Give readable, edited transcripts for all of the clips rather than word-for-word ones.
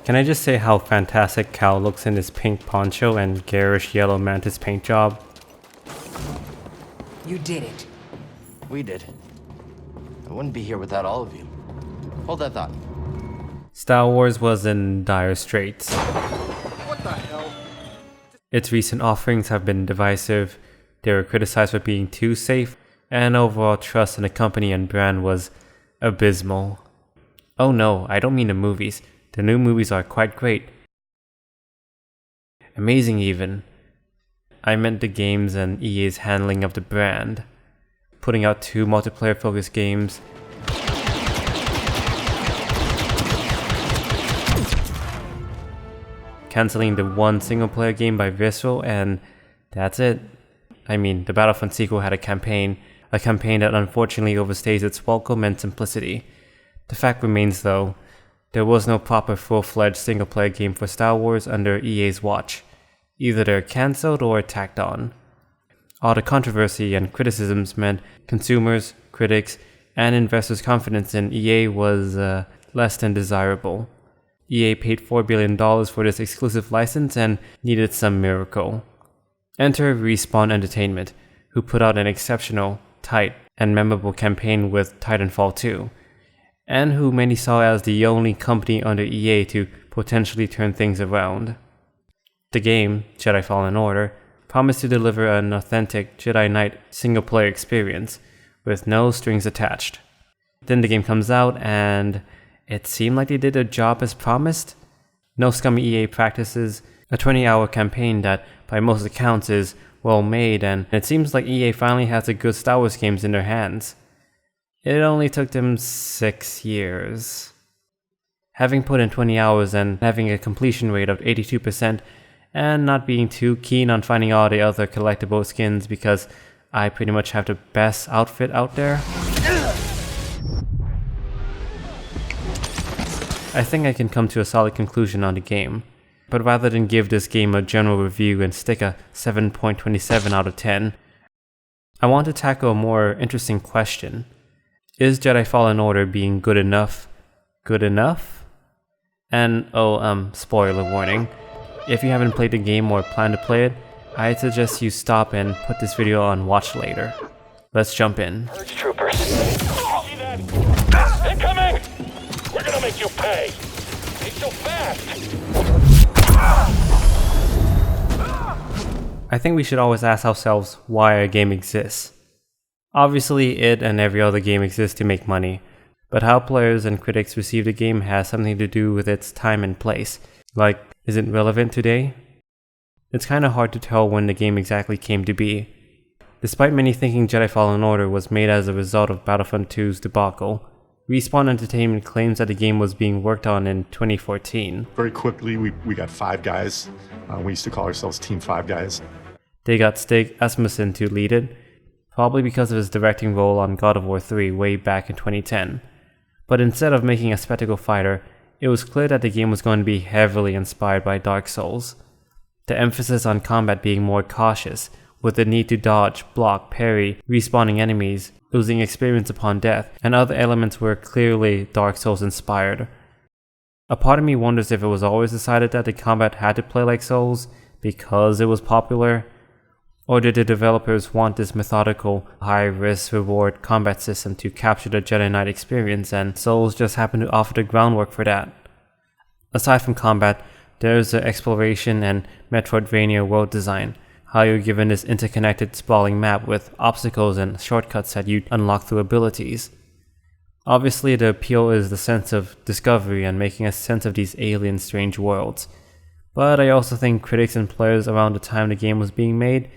Can I just say how fantastic Cal looks in his pink poncho and garish yellow mantis paint job? You did it. We did. I wouldn't be here without all of you. Hold that thought. Star Wars was in dire straits. What the hell? Its recent offerings have been divisive, they were criticized for being too safe, and overall trust in the company and brand was abysmal. Oh no, I don't mean the movies. The new movies are quite great. Amazing even. I meant the games and EA's handling of the brand. Putting out 2 multiplayer-focused games, cancelling the 1 single-player game by Visceral, and that's it. I mean, the Battlefront sequel had a campaign that unfortunately overstays its welcome and simplicity. The fact remains though, there was no proper full-fledged single-player game for Star Wars under EA's watch. Either they're cancelled or tacked on. All the controversy and criticisms meant consumers, critics, and investors' confidence in EA was less than desirable. EA paid $4 billion for this exclusive license and needed some miracle. Enter Respawn Entertainment, who put out an exceptional, tight, and memorable campaign with Titanfall 2, and who many saw as the only company under EA to potentially turn things around. The game, Jedi Fallen Order, promised to deliver an authentic Jedi Knight single-player experience, with no strings attached. Then the game comes out and it seemed like they did their job as promised. No scummy EA practices, a 20-hour campaign that by most accounts is well made, and it seems like EA finally has the good Star Wars games in their hands. It only took them 6 years. Having put in 20 hours and having a completion rate of 82%, and not being too keen on finding all the other collectible skins because I pretty much have the best outfit out there, I think I can come to a solid conclusion on the game. But rather than give this game a general review and stick a 7.27 out of 10, I want to tackle a more interesting question. Is Jedi Fallen Order being good enough? Good enough? And spoiler warning. If you haven't played the game or plan to play it, I'd suggest you stop and put this video on watch later. Let's jump in. Troopers. See that? Incoming! We're gonna make you pay! He's so fast! I think we should always ask ourselves why a game exists. Obviously, it and every other game exists to make money, but how players and critics receive the game has something to do with its time and place. Like, is it relevant today? It's kinda hard to tell when the game exactly came to be. Despite many thinking Jedi Fallen Order was made as a result of Battlefront 2's debacle, Respawn Entertainment claims that the game was being worked on in 2014. Very quickly, we got 5 guys. We used to call ourselves Team 5 Guys. They got Stig Asmussen to lead it, probably because of his directing role on God of War 3 way back in 2010. But instead of making a spectacle fighter, it was clear that the game was going to be heavily inspired by Dark Souls. The emphasis on combat being more cautious, with the need to dodge, block, parry, respawning enemies, losing experience upon death, and other elements were clearly Dark Souls inspired. A part of me wonders if it was always decided that the combat had to play like Souls because it was popular, or did the developers want this methodical, high-risk-reward combat system to capture the Jedi Knight experience, and Souls just happened to offer the groundwork for that. Aside from combat, there's the exploration and Metroidvania world design, how you're given this interconnected sprawling map with obstacles and shortcuts that you unlock through abilities. Obviously the appeal is the sense of discovery and making a sense of these alien strange worlds, but I also think critics and players around the time the game was being made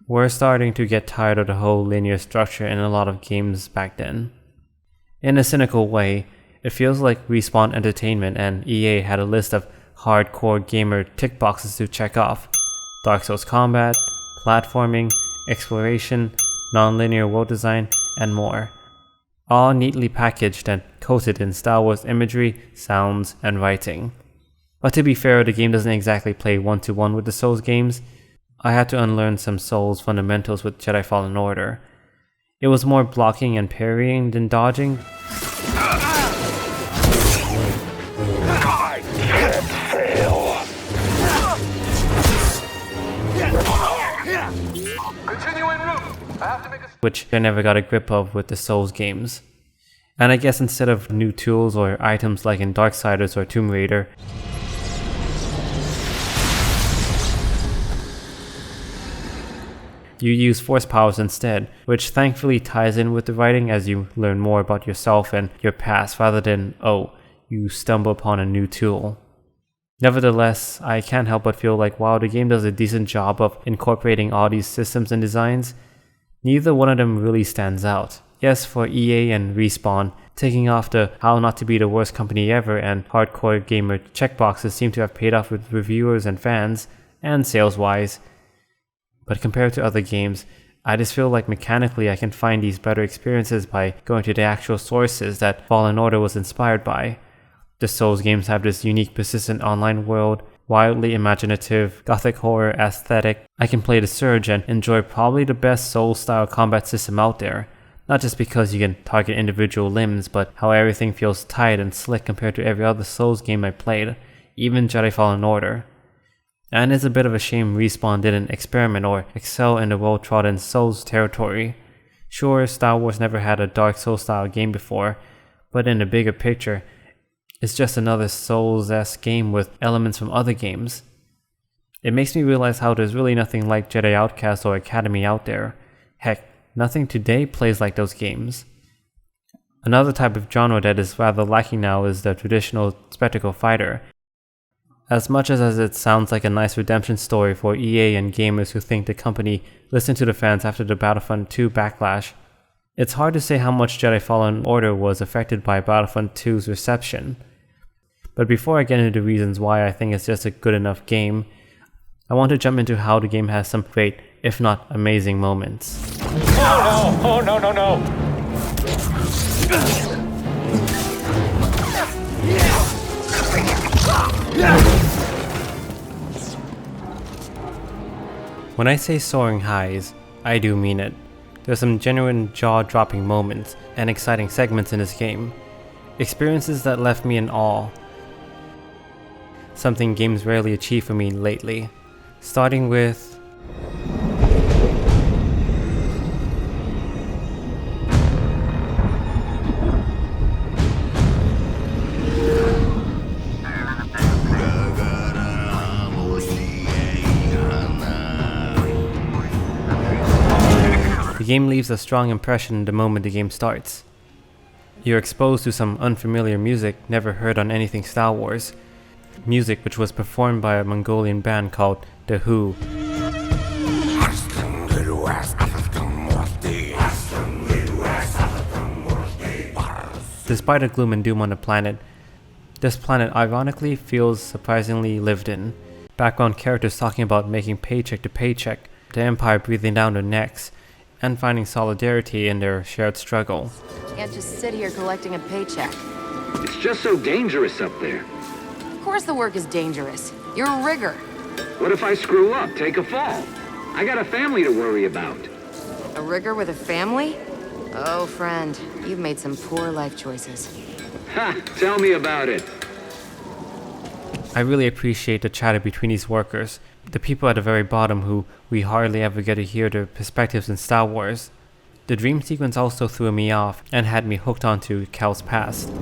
were starting to get tired of the whole linear structure in a lot of games back then. In a cynical way, it feels like Respawn Entertainment and EA had a list of hardcore gamer tick boxes to check off: Dark Souls combat, platforming, exploration, non-linear world design, and more. All neatly packaged and coated in Star Wars imagery, sounds, and writing. But to be fair, the game doesn't exactly play one-to-one with the Souls games. I had to unlearn some Souls fundamentals with Jedi Fallen Order. It was more blocking and parrying than dodging. which I never got a grip of with the Souls games. And I guess instead of new tools or items like in Darksiders or Tomb Raider, you use force powers instead, which thankfully ties in with the writing as you learn more about yourself and your past rather than, oh, you stumble upon a new tool. Nevertheless, I can't help but feel like while the game does a decent job of incorporating all these systems and designs, neither one of them really stands out. Yes, for EA and Respawn, taking off the how not to be the worst company ever and hardcore gamer checkboxes seem to have paid off with reviewers and fans, and sales-wise. But compared to other games, I just feel like mechanically I can find these better experiences by going to the actual sources that Fallen Order was inspired by. The Souls games have this unique persistent online world, wildly imaginative, gothic horror aesthetic. I can play the Surge and enjoy probably the best Souls-style combat system out there. Not just because you can target individual limbs, but how everything feels tight and slick compared to every other Souls game I played, even Jedi Fallen Order. And it's a bit of a shame Respawn didn't experiment or excel in the well-trodden Souls territory. Sure, Star Wars never had a Dark Souls-style game before, but in the bigger picture, it's just another Souls-esque game with elements from other games. It makes me realize how there's really nothing like Jedi Outcast or Academy out there. Heck, nothing today plays like those games. Another type of genre that is rather lacking now is the traditional spectacle fighter. As much as it sounds like a nice redemption story for EA and gamers who think the company listened to the fans after the Battlefront 2 backlash, it's hard to say how much Jedi Fallen Order was affected by Battlefront 2's reception. But before I get into the reasons why I think it's just a good enough game, I want to jump into how the game has some great, if not amazing moments. Oh no! Oh no, no, no! When I say soaring highs, I do mean it. There's some genuine jaw-dropping moments and exciting segments in this game. Experiences that left me in awe. Something games rarely achieve for me lately. Starting with the game leaves a strong impression the moment the game starts. You're exposed to some unfamiliar music never heard on anything Star Wars. Music which was performed by a Mongolian band called The Who. Despite the gloom and doom on the planet, this planet ironically feels surprisingly lived in. Background characters talking about making paycheck to paycheck, the Empire breathing down their necks, and finding solidarity in their shared struggle. Can't just sit here collecting a paycheck. It's just so dangerous up there. Of course the work is dangerous. You're a rigger. What if I screw up, take a fall? I got a family to worry about. A rigger with a family? Oh, friend, you've made some poor life choices. Ha! Tell me about it. I really appreciate the chatter between these workers, the people at the very bottom who we hardly ever get to hear their perspectives in Star Wars. The dream sequence also threw me off and had me hooked onto Cal's past.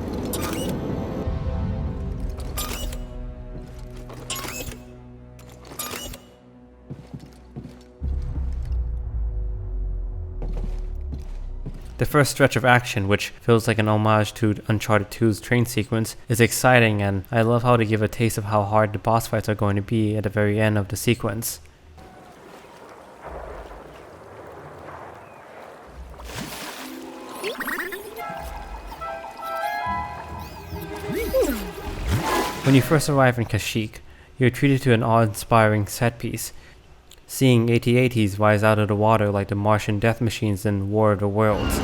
The first stretch of action, which feels like an homage to Uncharted 2's train sequence, is exciting, and I love how they give a taste of how hard the boss fights are going to be at the very end of the sequence. When you first arrive in Kashyyyk, you're treated to an awe-inspiring set piece. Seeing AT-ATs rise out of the water like the Martian death machines in War of the Worlds.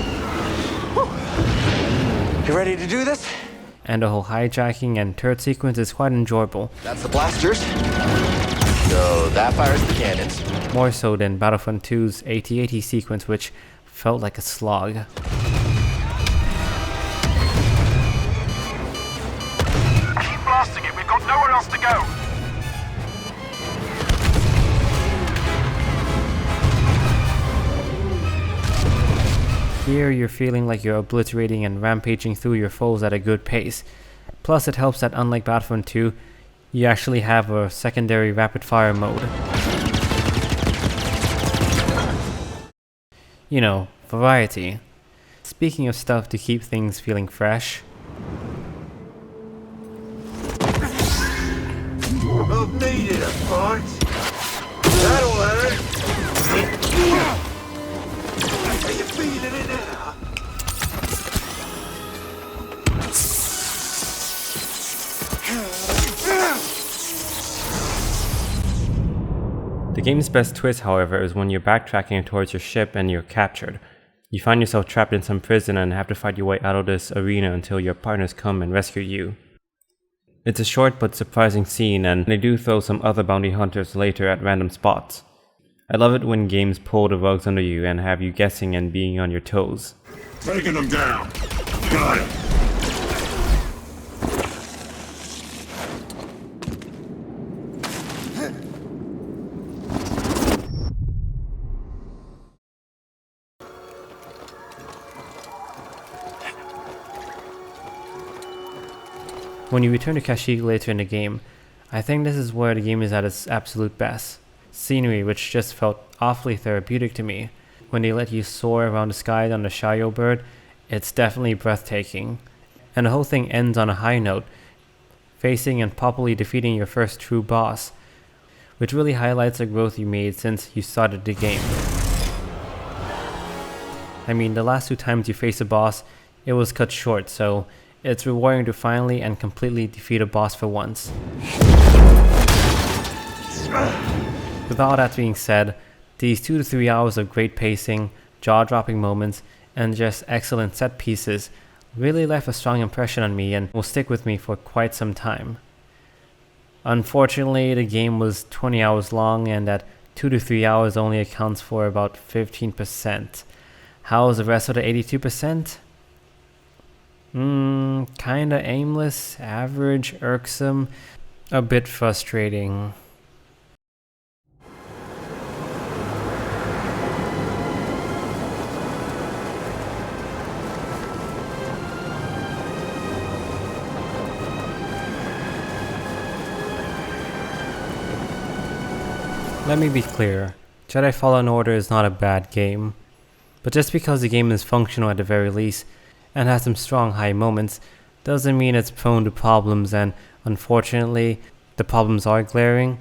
You ready to do this? And the whole hijacking and turret sequence is quite enjoyable. That's the blasters. So that fires the cannons. More so than Battlefront 2's AT-AT sequence, which felt like a slog. Keep blasting it, we've got nowhere else to go. Here you're feeling like you're obliterating and rampaging through your foes at a good pace. Plus it helps that unlike Battlefront 2, you actually have a secondary rapid fire mode. You know, variety. Speaking of stuff to keep things feeling fresh, I've needed a fight. That'll hurt. Are you feeling it now? the game's best twist, however, is when you're backtracking towards your ship and you're captured. You find yourself trapped in some prison and have to fight your way out of this arena until your partners come and rescue you. It's a short but surprising scene, and they do throw some other bounty hunters later at random spots. I love it when games pull the rugs under you and have you guessing and being on your toes. Taking them down. Got it. When you return to Kashyyyk later in the game, I think this is where the game is at its absolute best. Scenery which just felt awfully therapeutic to me. When they let you soar around the sky on the KASHYYYK bird, it's definitely breathtaking. And the whole thing ends on a high note, facing and properly defeating your first true boss, which really highlights the growth you made since you started the game. I mean, the last two times you face a boss, it was cut short, so it's rewarding to finally and completely defeat a boss for once. With all that being said, these 2 to 3 hours of great pacing, jaw-dropping moments, and just excellent set pieces really left a strong impression on me and will stick with me for quite some time. Unfortunately, the game was 20 hours long and that 2 to 3 hours only accounts for about 15%. How's the rest of the 82%? Kinda aimless, average, irksome, a bit frustrating. Let me be clear, Jedi Fallen Order is not a bad game, but just because the game is functional at the very least, and has some strong high moments, doesn't mean it's prone to problems, and unfortunately, the problems are glaring.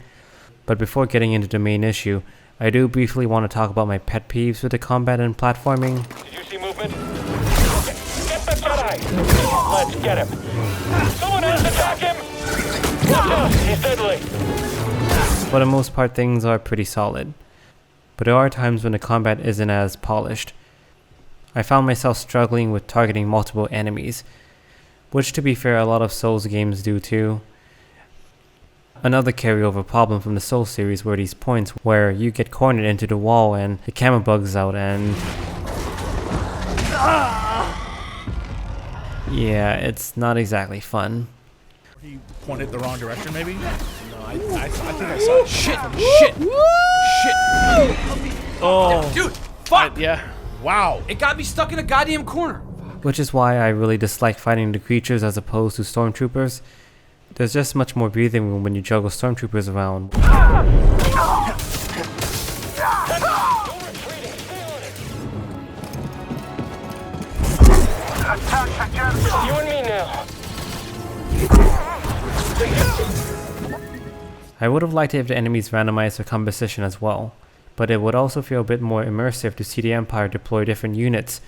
But before getting into the main issue, I do briefly want to talk about my pet peeves with the combat and platforming. Did you see movement? Okay, get the Jedi! Let's get him! Someone else attack him! Watch out, he's deadly! For the most part, things are pretty solid. But there are times when the combat isn't as polished. I found myself struggling with targeting multiple enemies, which to be fair a lot of Souls games do too. Another carryover problem from the Souls series were these points where you get cornered into the wall and the camera bugs out and... yeah, it's not exactly fun. He pointed the wrong direction maybe? No, I think I saw it. Shit! Oh! Dude, fuck! Yeah. Wow. It got me stuck in a goddamn corner. Which is why I really dislike fighting the creatures as opposed to stormtroopers. There's just much more breathing room when you juggle stormtroopers around. You and me now. I would have liked it if the enemies randomized their composition as well, but it would also feel a bit more immersive to see the Empire deploy different units,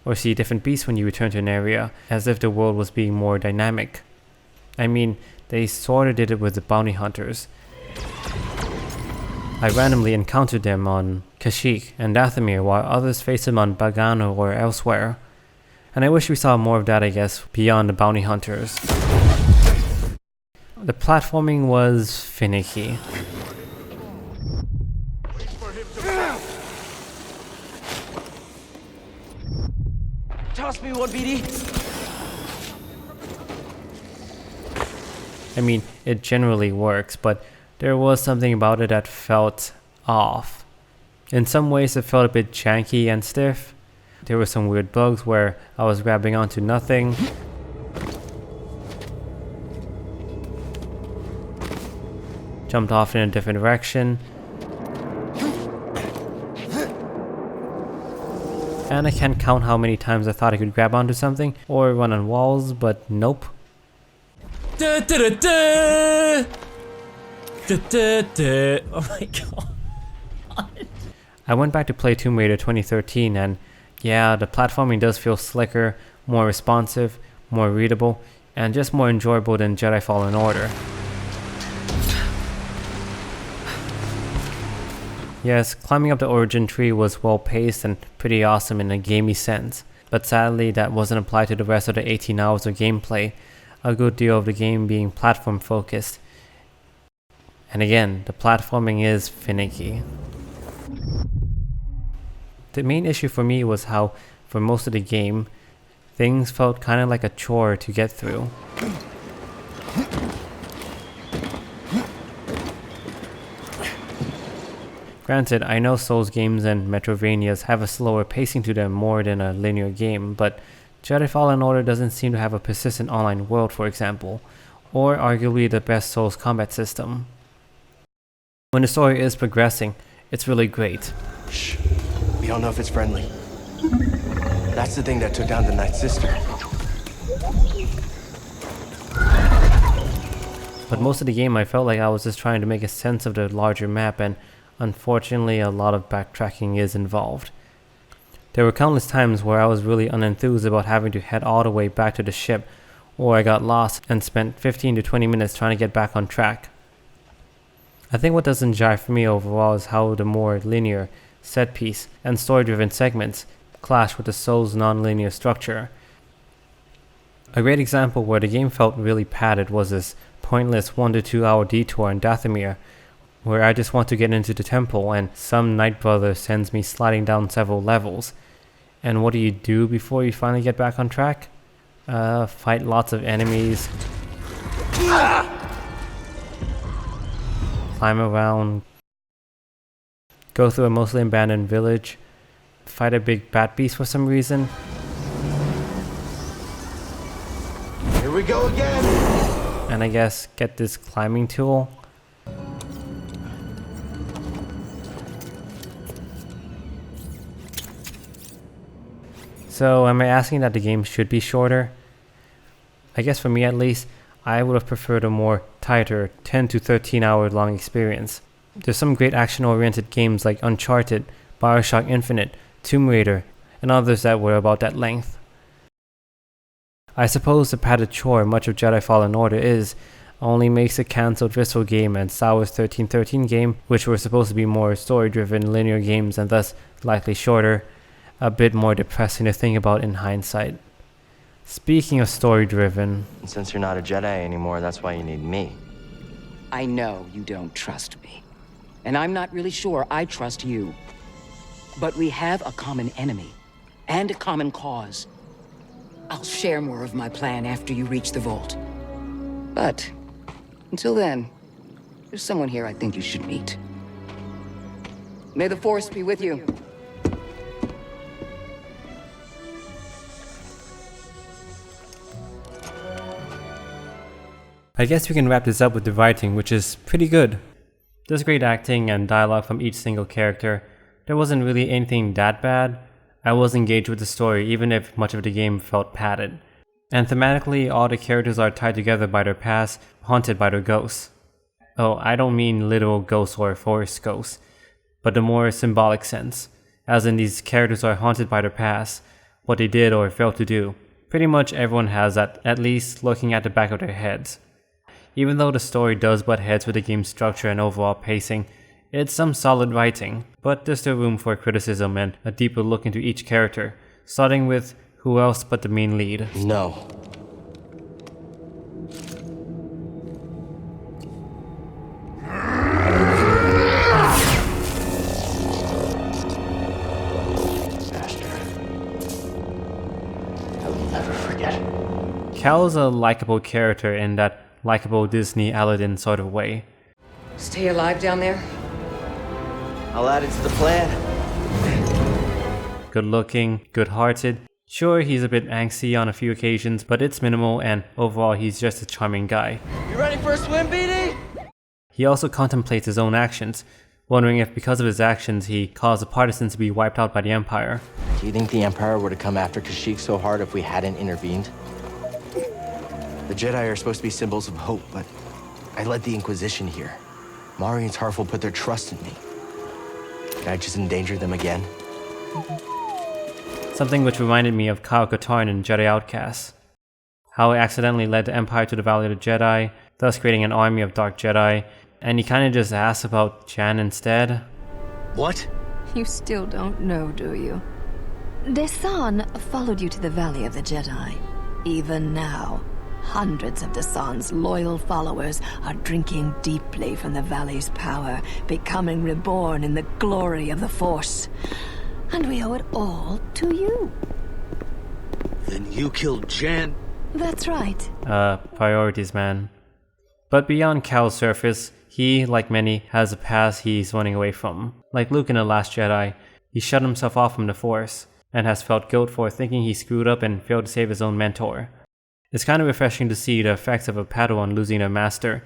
or see different beasts when you return to an area, as if the world was being more dynamic. I mean, they sorta did it with the bounty hunters. I randomly encountered them on Kashyyyk and Dathomir while others faced them on Bogano or elsewhere. And I wish we saw more of that, I guess, beyond the bounty hunters. The platforming was finicky. Toss me one, BD. I mean, it generally works, but there was something about it that felt off. In some ways it felt a bit janky and stiff, There were some weird bugs where I was grabbing onto nothing. Jumped off in a different direction. And I can't count how many times I thought I could grab onto something or run on walls, but nope. Da, da, da, da. Da, da, da. Oh my god. I went back to play Tomb Raider 2013 and yeah, the platforming does feel slicker, more responsive, more readable, and just more enjoyable than Jedi Fallen Order. Yes, climbing up the origin tree was well paced and pretty awesome in a gamey sense, but sadly that wasn't applied to the rest of the 18 hours of gameplay, a good deal of the game being platform focused. And again, the platforming is finicky. The main issue for me was how, for most of the game, things felt kind of like a chore to get through. Granted, I know Souls games and Metroidvanias have a slower pacing to them more than a linear game, but Jedi Fallen Order doesn't seem to have a persistent online world, for example, or arguably the best Souls combat system. When the story is progressing, it's really great. Shh. We don't know if it's friendly. That's the thing that took down the Knight's sister. But most of the game I felt like I was just trying to make a sense of the larger map, and unfortunately a lot of backtracking is involved. There were countless times where I was really unenthused about having to head all the way back to the ship, or I got lost and spent 15 to 20 minutes trying to get back on track. I think what doesn't jive for me overall is how the more linear, set-piece, and story-driven segments clash with the Souls' non-linear structure. A great example where the game felt really padded was this pointless 1 to 2 hour detour in Dathomir, where I just want to get into the temple and some Night Brother sends me sliding down several levels. And what do you do before you finally get back on track? Fight lots of enemies, climb around, go through a mostly abandoned village, fight a big bat beast for some reason. Here we go again! And I guess get this climbing tool. So am I asking that the game should be shorter? I guess for me at least, I would have preferred a more tighter 10 to 13 hour long experience. There's some great action-oriented games like Uncharted, Bioshock Infinite, Tomb Raider, and others that were about that length. I suppose the padded chore much of Jedi Fallen Order is only makes the cancelled Visceral game and Sour's 1313 game, which were supposed to be more story-driven linear games and thus likely shorter, a bit more depressing to think about in hindsight. Speaking of story-driven... Since you're not a Jedi anymore, that's why you need me. I know you don't trust me. And I'm not really sure I trust you. But we have a common enemy, and a common cause. I'll share more of my plan after you reach the vault. But, until then, there's someone here I think you should meet. May the Force be with you. I guess we can wrap this up with the writing, which is pretty good. There's great acting and dialogue from each single character. There wasn't really anything that bad. I was engaged with the story even if much of the game felt padded. And thematically, all the characters are tied together by their past, haunted by their ghosts. Oh, I don't mean literal ghosts or forest ghosts, but the more symbolic sense, as in these characters are haunted by their past, what they did or failed to do. Pretty much everyone has that, at least looking at the back of their heads. Even though the story does butt heads with the game's structure and overall pacing, it's some solid writing, but there's still room for criticism and a deeper look into each character, starting with who else but the main lead. No. Cal is a likable character in that likable Disney Aladdin sort of way. Stay alive down there? I'll add it to the plan. good looking, good hearted. Sure, he's a bit angsty on a few occasions, but it's minimal and overall he's just a charming guy. You ready for a swim, BD? He also contemplates his own actions, wondering if because of his actions he caused the partisans to be wiped out by the Empire. Do you think the Empire would have come after KASHYYYK so hard if we hadn't intervened? The Jedi are supposed to be symbols of hope, but I led the Inquisition here. Mari and Tarful put their trust in me. Did I just endanger them again? Something which reminded me of Kyle Katarn in Jedi Outcast. How he accidentally led the Empire to the Valley of the Jedi, thus creating an army of Dark Jedi, and he kinda just asked about Jan instead. What? You still don't know, do you? Desan followed you to the Valley of the Jedi. Even now, hundreds of Desan's loyal followers are drinking deeply from the Valley's power, becoming reborn in the glory of the Force. And we owe it all to you. Then you killed Jan? That's right. Priorities, man. But beyond Cal's surface, he, like many, has a past he's running away from. Like Luke in The Last Jedi, he shut himself off from the Force, and has felt guilt for thinking he screwed up and failed to save his own mentor. It's kind of refreshing to see the effects of a Padawan losing a master.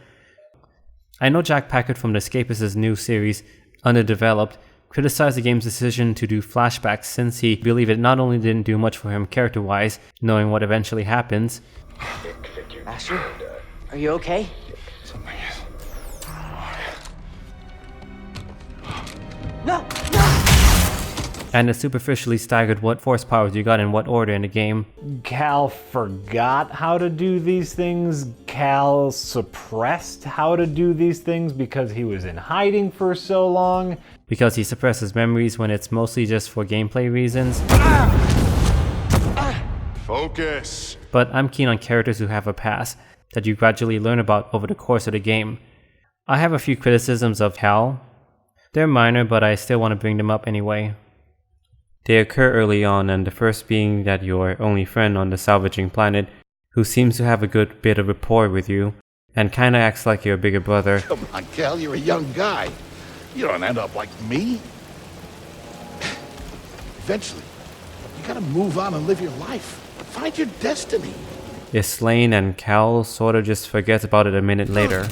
I know Jack Packard from the Escapists' new series, Underdeveloped, criticized the game's decision to do flashbacks since he believed it not only didn't do much for him character-wise, knowing what eventually happens. Master, are you okay? No! And it superficially staggered what force powers you got in what order in the game. Cal forgot how to do these things. Cal suppressed how to do these things because he was in hiding for so long. Because he suppresses memories when it's mostly just for gameplay reasons. Focus! But I'm keen on characters who have a past that you gradually learn about over the course of the game. I have a few criticisms of Cal. They're minor, but I still want to bring them up anyway. They occur early on, and the first being that your only friend on the salvaging planet, who seems to have a good bit of rapport with you, and kinda acts like your bigger brother. Come on, Cal, you're a young guy. You don't end up like me. Eventually, you gotta move on and live your life. Find your destiny. Is slain, and Cal sorta just forgets about it a minute later.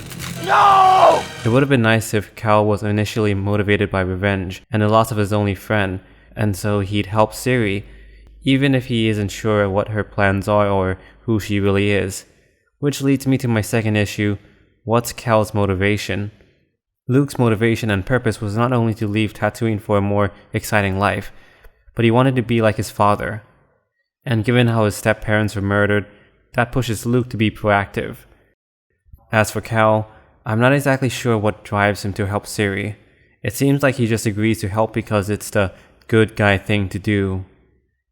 No! It would have been nice if Cal was initially motivated by revenge and the loss of his only friend, and so he'd help Ciri, even if he isn't sure what her plans are or who she really is. Which leads me to my second issue: what's Cal's motivation? Luke's motivation and purpose was not only to leave Tatooine for a more exciting life, but he wanted to be like his father. And given how his step-parents were murdered, that pushes Luke to be proactive. As for Cal, I'm not exactly sure what drives him to help Ciri. It seems like he just agrees to help because it's the good guy thing to do.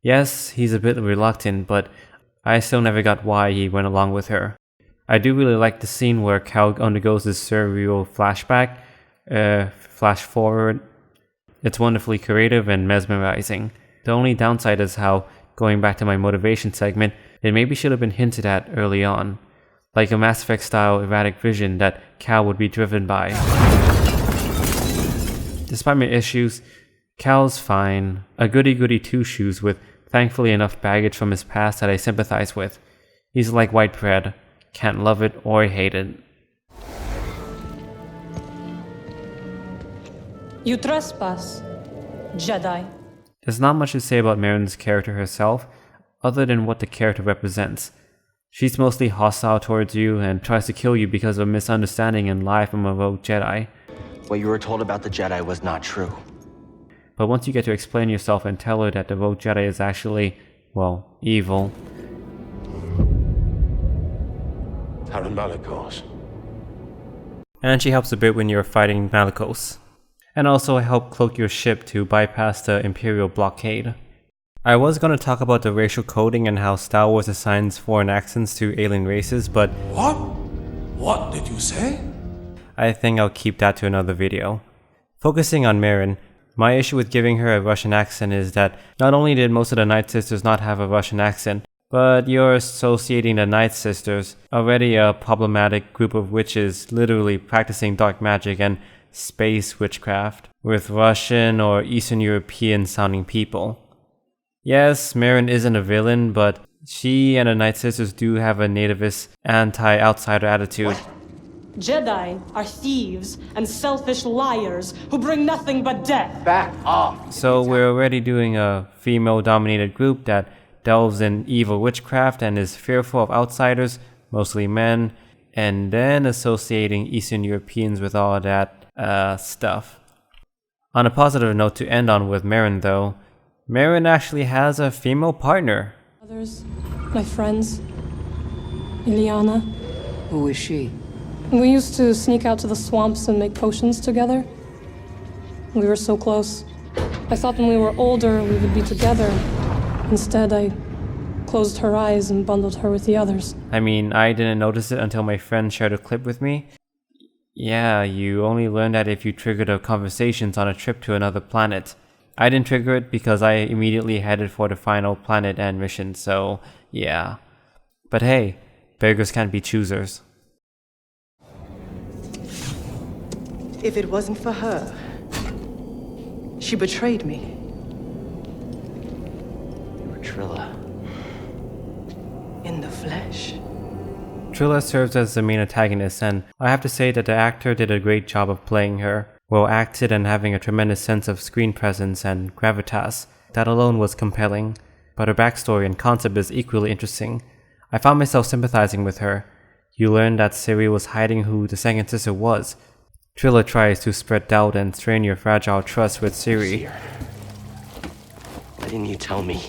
Yes, he's a bit reluctant, but I still never got why he went along with her. I do really like the scene where Cal undergoes this surreal flashback, flash forward. It's wonderfully creative and mesmerizing. The only downside is how, going back to my motivation segment, it maybe should have been hinted at early on, like a Mass Effect style erratic vision that Cal would be driven by. Despite my issues, Cal's fine, a goody-goody two-shoes with thankfully enough baggage from his past that I sympathize with. He's like white bread, can't love it or hate it. You trespass, Jedi. There's not much to say about MERRIN's character herself, other than what the character represents. She's mostly hostile towards you and tries to kill you because of a misunderstanding and lie from a rogue Jedi. What you were told about the Jedi was not true. But once you get to explain yourself and tell her that the rogue Jedi is actually, well, evil. And she helps a bit when you're fighting Malicos. And also help cloak your ship to bypass the Imperial blockade. I was gonna talk about the racial coding and how Star Wars assigns foreign accents to alien races, but... What? What did you say? I think I'll keep that to another video. Focusing on MERRIN, my issue with giving her a Russian accent is that not only did most of the Night Sisters not have a Russian accent, but you're associating the Night Sisters, already a problematic group of witches literally practicing dark magic and space witchcraft, with Russian or Eastern European sounding people. Yes, MERRIN isn't a villain, but she and the Night Sisters do have a nativist, anti-outsider attitude. Jedi are thieves and selfish liars who bring nothing but death. Back off! So we're already doing a female-dominated group that delves in evil witchcraft and is fearful of outsiders, mostly men, and then associating Eastern Europeans with all that stuff. On a positive note to end on with MERRIN though, MERRIN actually has a female partner. Others, my friends, Ileana. Who is she? We used to sneak out to the swamps and make potions together. We were so close. I thought when we were older we would be together. Instead, I closed her eyes and bundled her with the others. I mean, I didn't notice it until my friend shared a clip with me. Yeah, you only learn that if you triggered the conversations on a trip to another planet. I didn't trigger it because I immediately headed for the final planet and mission, so yeah. But hey, beggars can't be choosers. If it wasn't for her, she betrayed me. You were Trilla. In the flesh. Trilla serves as the main antagonist, and I have to say that the actor did a great job of playing her. Well acted and having a tremendous sense of screen presence and gravitas. That alone was compelling, but her backstory and concept is equally interesting. I found myself sympathizing with her. You learn that Ciri was hiding who the second sister was. Trilla tries to spread doubt and strain your fragile trust with Ciri. Why didn't you tell me?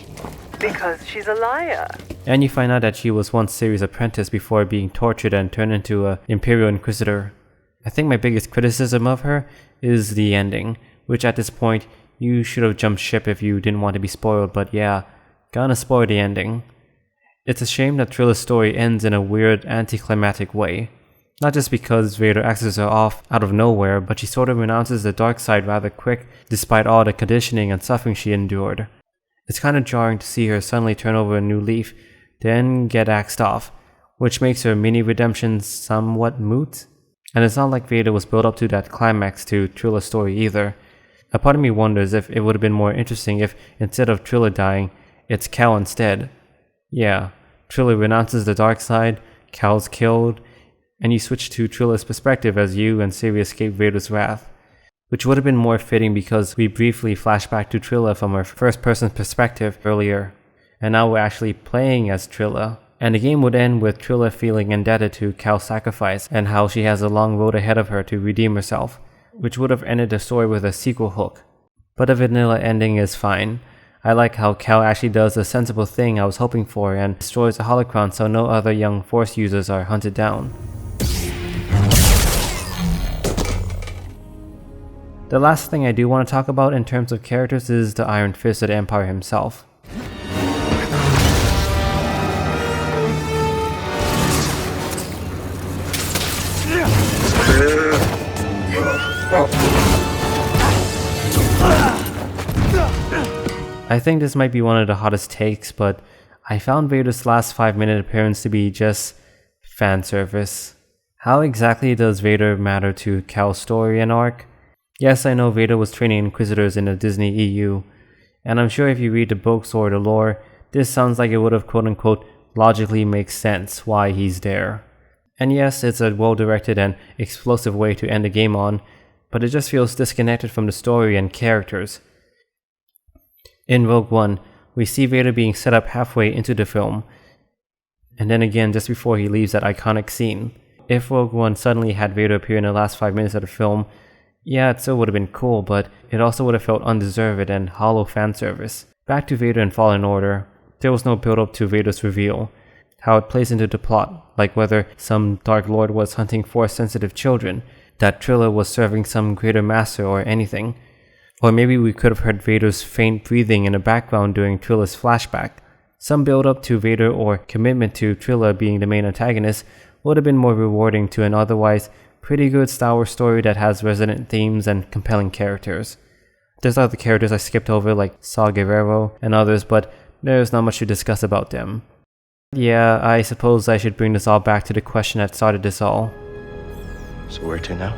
Because she's a liar. And you find out that she was once Ciri's apprentice before being tortured and turned into an Imperial Inquisitor. I think my biggest criticism of her is the ending, which at this point, you should have jumped ship if you didn't want to be spoiled, but yeah, gonna spoil the ending. It's a shame that Trilla's story ends in a weird, anticlimactic way. Not just because Vader axes her off out of nowhere, but she sort of renounces the dark side rather quick, despite all the conditioning and suffering she endured. It's kind of jarring to see her suddenly turn over a new leaf, then get axed off, which makes her mini-redemption somewhat moot. And it's not like Vader was built up to that climax to Trilla's story either. A part of me wonders if it would have been more interesting if, instead of Trilla dying, it's Cal instead. Yeah, Trilla renounces the dark side, Cal's killed, and you switch to Trilla's perspective as you and Ciri escape Vader's wrath. Which would have been more fitting because we briefly flash back to Trilla from her first-person perspective earlier, and now we're actually playing as Trilla. And the game would end with Trilla feeling indebted to Cal's sacrifice and how she has a long road ahead of her to redeem herself, which would have ended the story with a sequel hook. But a vanilla ending is fine. I like how Cal actually does the sensible thing I was hoping for and destroys the holocron so no other young Force users are hunted down. The last thing I do want to talk about in terms of characters is the Iron Fist of the Empire himself. I think this might be one of the hottest takes, but I found Vader's last 5-minute appearance to be just fan service. How exactly does Vader matter to Cal's story and arc? Yes, I know Vader was training Inquisitors in the Disney EU, and I'm sure if you read the books or the lore, this sounds like it would have quote-unquote logically makes sense why he's there. And yes, it's a well-directed and explosive way to end the game on, but it just feels disconnected from the story and characters. In Rogue One, we see Vader being set up halfway into the film, and then again just before he leaves that iconic scene. If Rogue One suddenly had Vader appear in the last 5 minutes of the film, yeah, it still would have been cool, but it also would have felt undeserved and hollow fan service. Back to Vader in Fallen Order, there was no build-up to Vader's reveal, how it plays into the plot, like whether some Dark Lord was hunting Force-sensitive children, that Trilla was serving some greater master or anything. Or maybe we could have heard Vader's faint breathing in the background during Trilla's flashback. Some build-up to Vader or commitment to Trilla being the main antagonist would have been more rewarding to an otherwise pretty good Star Wars story that has resonant themes and compelling characters. There's other characters I skipped over like Saw Gerrera and others, but there's not much to discuss about them. Yeah, I suppose I should bring this all back to the question that started this all. So where to now?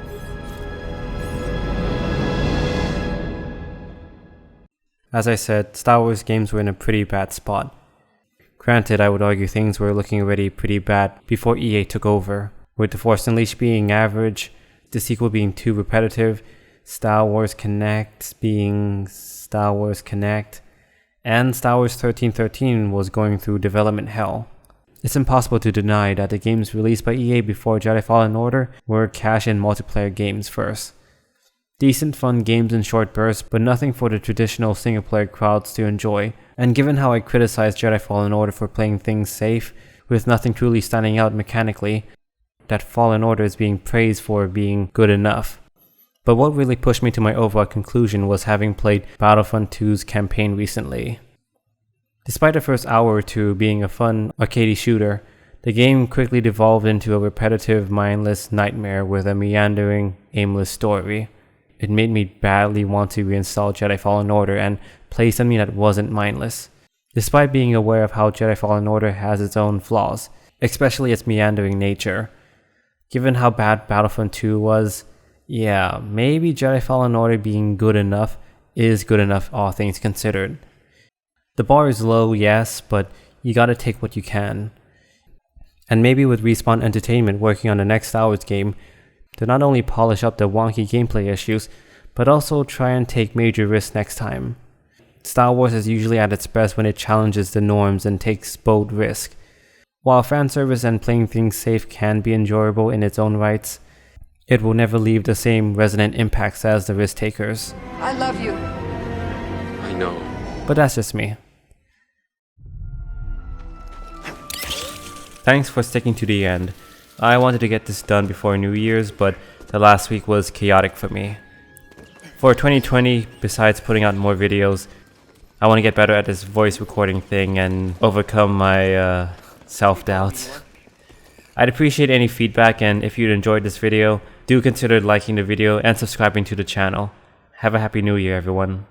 As I said, Star Wars games were in a pretty bad spot. Granted, I would argue things were looking already pretty bad before EA took over, with The Force Unleashed being average, the sequel being too repetitive, Star Wars Connect being Star Wars Connect, and Star Wars 1313 was going through development hell. It's impossible to deny that the games released by EA before Jedi Fallen Order were cash-in multiplayer games first. Decent fun games in short bursts, but nothing for the traditional single-player crowds to enjoy. And given how I criticized Jedi Fallen Order for playing things safe, with nothing truly standing out mechanically, that Fallen Order is being praised for being good enough. But what really pushed me to my overall conclusion was having played Battlefront 2's campaign recently. Despite the first hour or two being a fun, arcadey shooter, the game quickly devolved into a repetitive, mindless nightmare with a meandering, aimless story. It made me badly want to reinstall Jedi Fallen Order and play something that wasn't mindless. Despite being aware of how Jedi Fallen Order has its own flaws, especially its meandering nature. Given how bad Battlefront 2 was, yeah, maybe Jedi Fallen Order being good enough is good enough, all things considered. The bar is low, yes, but you gotta take what you can. And maybe with Respawn Entertainment working on the next Star Wars game, to not only polish up the wonky gameplay issues, but also try and take major risks next time. Star Wars is usually at its best when it challenges the norms and takes bold risk. While fan service and playing things safe can be enjoyable in its own rights, it will never leave the same resonant impacts as the risk takers. I love you. I know. But that's just me. Thanks for sticking to the end. I wanted to get this done before New Year's, but the last week was chaotic for me. For 2020, besides putting out more videos, I want to get better at this voice recording thing and overcome my self-doubt. I'd appreciate any feedback, and if you'd enjoyed this video, do consider liking the video and subscribing to the channel. Have a happy new year, everyone.